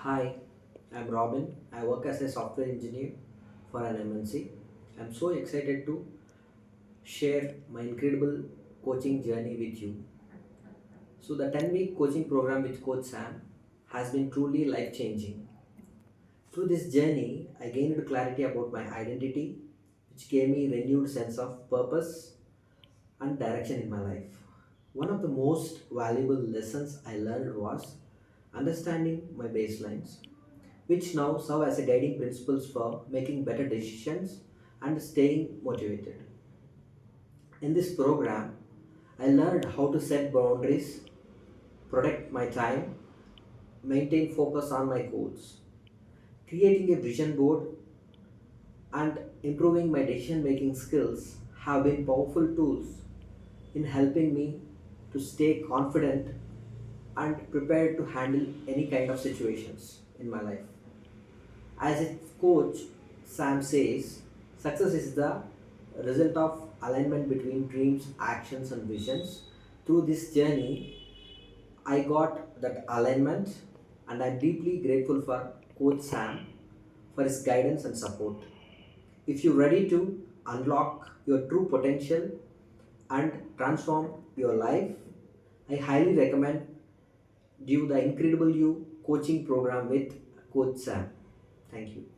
Hi, I'm Robin. I work as a software engineer for an MNC. I'm so excited to share my incredible coaching journey with you. So, the 10-week coaching program with Coach Sam has been truly life changing. Through this journey, I gained clarity about my identity, which gave me renewed sense of purpose and direction in my life. One of the most valuable lessons I learned was understanding my baselines, which now serve as a guiding principles for making better decisions and staying motivated. In this program, I learned how to set boundaries, protect my time, maintain focus on my goals. Creating a vision board and improving my decision making skills have been powerful tools in helping me to stay confident and prepared to handle any kind of situations in my life. As a coach, Sam says, success is the result of alignment between dreams, actions, and visions. Through this journey, I got that alignment, and I'm deeply grateful for Coach Sam for his guidance and support. If you're ready to unlock your true potential and transform your life, I highly recommend you the Incredible You coaching program with Coach Sam. Thank you.